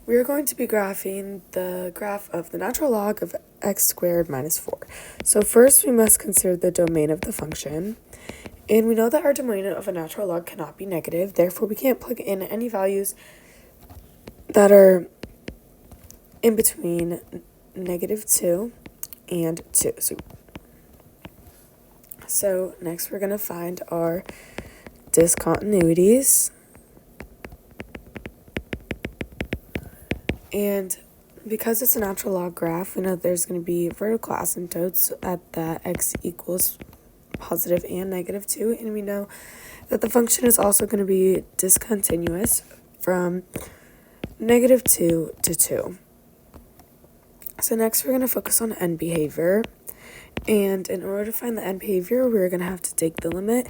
we are going to be graphing the graph of the natural log of x squared minus 4. So first we must consider the domain of the function. And we know that our domain of a natural log cannot be negative, therefore we can't plug in any values that are in between -2 and 2. So next we're going to find our discontinuities. And because it's a natural log graph, we know there's going to be vertical asymptotes at that x equals positive and -2, and we know that the function is also going to be discontinuous from -2 to 2. So next we're going to focus on end behavior, and in order to find the end behavior, we're going to have to take the limit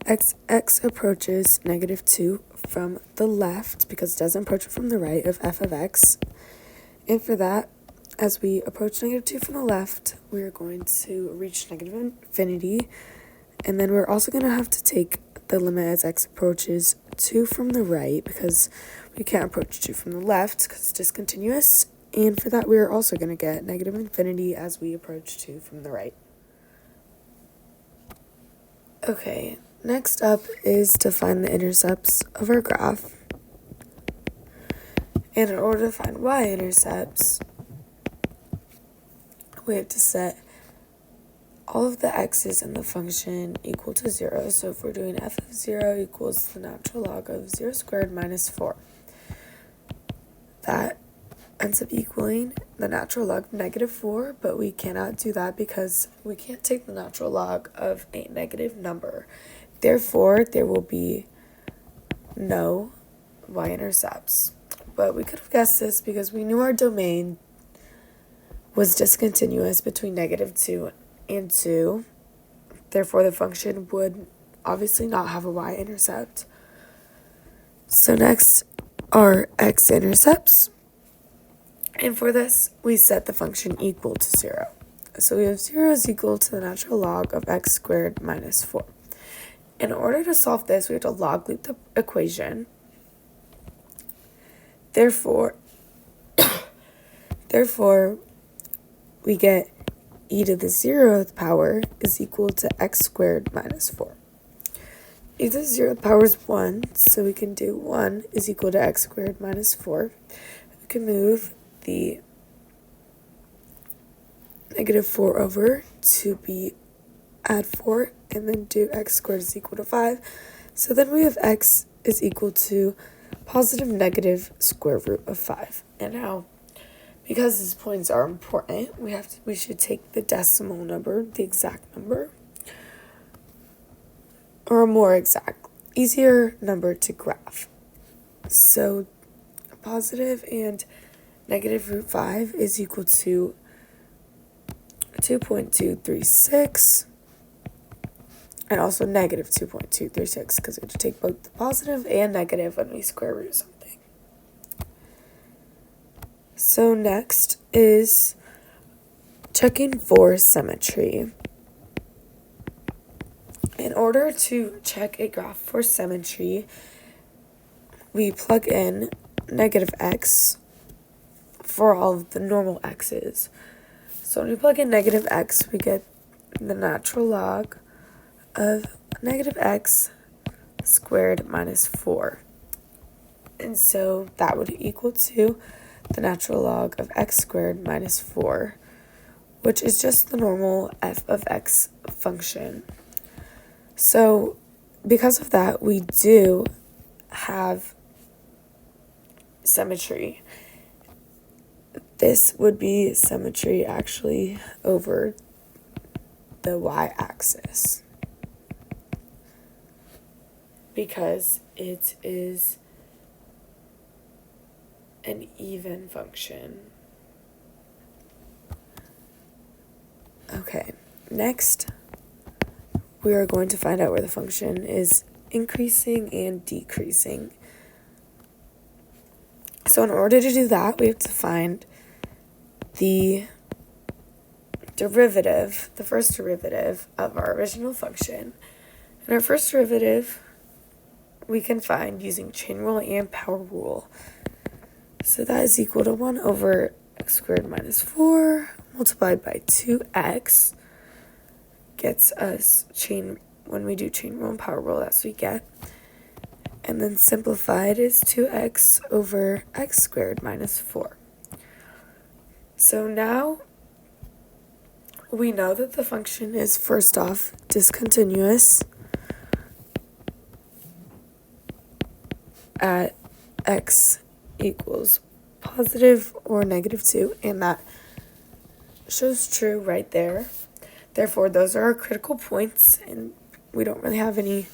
x approaches -2 from the left, because it doesn't approach it from the right, of f of x. And for that, as we approach -2 from the left, we're going to reach negative infinity. And then we're also going to have to take the limit as x approaches 2 from the right, because we can't approach 2 from the left because it's discontinuous. And for that, we're also going to get negative infinity as we approach 2 from the right. Okay, next up is to find the intercepts of our graph. And in order to find y-intercepts, we have to set all of the x's in the function equal to 0. So if we're doing f of 0 equals the natural log of 0 squared minus 4, that ends up equaling the natural log of -4, but we cannot do that because we can't take the natural log of a negative number. Therefore, there will be no y-intercepts. But we could have guessed this because we knew our domain was discontinuous between -2 and 2. Therefore, the function would obviously not have a y-intercept. So next are x-intercepts. And for this, we set the function equal to 0. So we have 0 is equal to the natural log of x squared minus 4. In order to solve this, we have to log loop the equation. Therefore, we get e to the 0th power is equal to x squared minus 4. E to the 0th power is 1, so we can do 1 is equal to x squared minus 4. We can move the -4 over to be add 4, and then do x squared is equal to 5. So then we have x is equal to positive negative square root of 5. And now, because these points are important, we should take the decimal number, the exact number, or a more exact, easier number to graph. So positive and negative root 5 is equal to 2.236, and also negative 2.236, because we have to take both the positive and negative when we square root something. So next is checking for symmetry. In order to check a graph for symmetry, we plug in -x for all of the normal x's. So when we plug in -x, we get the natural log of -x squared minus 4. And so that would equal to the natural log of x squared minus 4, which is just the normal f of x function. So because of that, we do have symmetry. This would be symmetry actually over the y-axis, because it is an even function. Okay, next we are going to find out where the function is increasing and decreasing. So in order to do that, we have to find the derivative, the first derivative of our original function. And our first derivative we can find using chain rule and power rule. So that is equal to 1 over x squared minus 4 multiplied by 2x gets us when we do chain rule and power rule, that's what we get. And then simplified is 2x over x squared minus 4. So now we know that the function is, first off, discontinuous at x equals positive or negative 2, and that shows true right there. Therefore, those are our critical points, and we don't really have any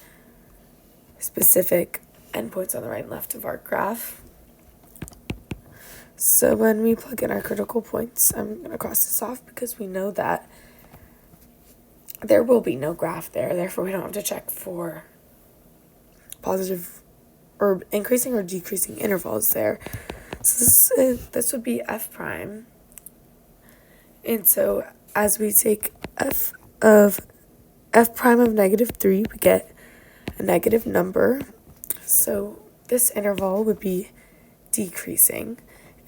specific endpoints on the right and left of our graph. So when we plug in our critical points, I'm going to cross this off because we know that there will be no graph there. Therefore, we don't have to check for positive or increasing or decreasing intervals there. So this would be f prime. And so as we take f prime of negative 3, we get a negative number. So this interval would be decreasing.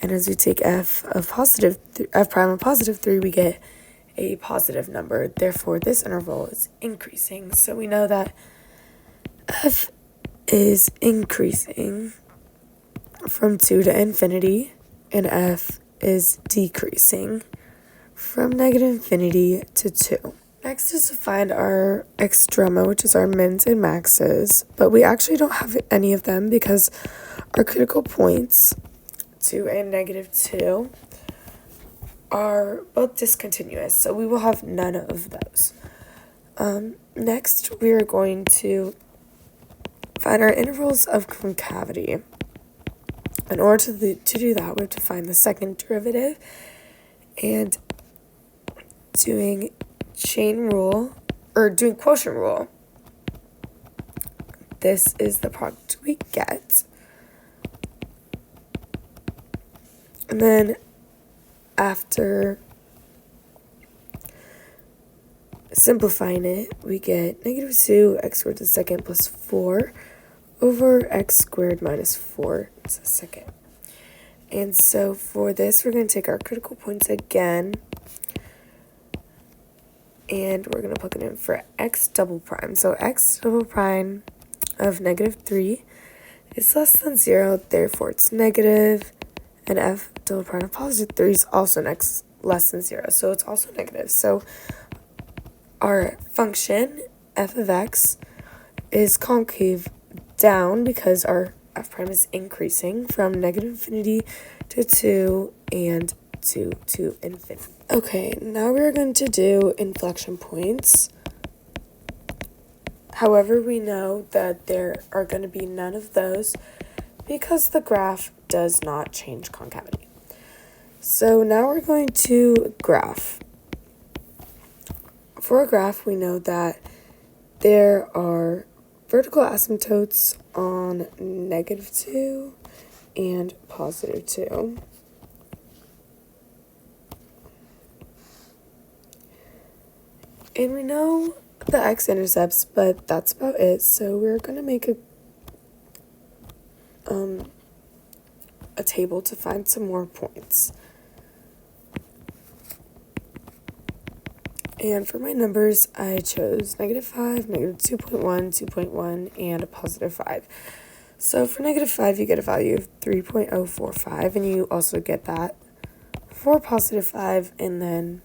And as we take f prime of positive 3, we get a positive number. Therefore, this interval is increasing. So we know that f is increasing from 2 to infinity, and f is decreasing from negative infinity to 2. Next is to find our extrema, which is our mins and maxes, but we actually don't have any of them because our critical points, 2 and negative 2, are both discontinuous, so we will have none of those. Next, we are going to find our intervals of concavity. In order to do that, we have to find the second derivative, and doing chain rule, or doing quotient rule, this is the product we get. And then after simplifying it, we get negative 2 x squared to the second plus 4 over x squared minus 4 to the second. And so for this, we're going to take our critical points again, and we're going to plug it in for x double prime. So x double prime of negative 3 is less than 0, therefore it's negative, and f double prime of positive 3 is also less than 0, so it's also negative. So our function, f of x, is concave down because our f prime is increasing from negative infinity to 2 and 2 to infinity. Okay, now we're going to do inflection points. However, we know that there are going to be none of those because the graph does not change concavity. So now we're going to graph. For a graph, we know that there are vertical asymptotes on negative 2 and positive 2. And we know the x-intercepts, but that's about it. So we're going to make a table to find some more points. And for my numbers, I chose negative 5, negative 2.1, 2.1, and a positive 5. So for negative 5, you get a value of 3.045, and you also get that for positive 5, and then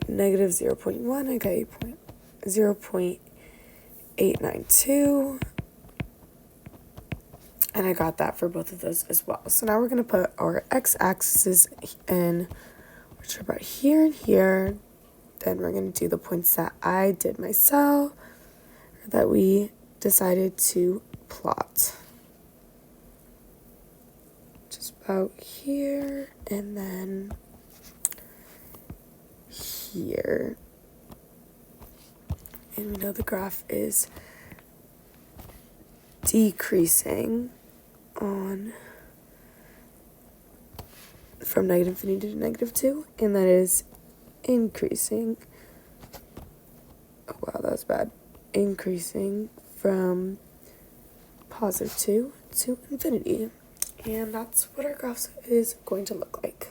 negative 0.1, I got 0.892, and I got that for both of those as well. So now we're going to put our x-axis in, which are about here and here. Then we're going to do the points that I did myself, or that we decided to plot. Just about here, and then here. And we know the graph is decreasing from negative infinity to negative 2, and that is increasing. Oh wow, that was bad. Increasing from positive 2 to infinity. And that's what our graph is going to look like.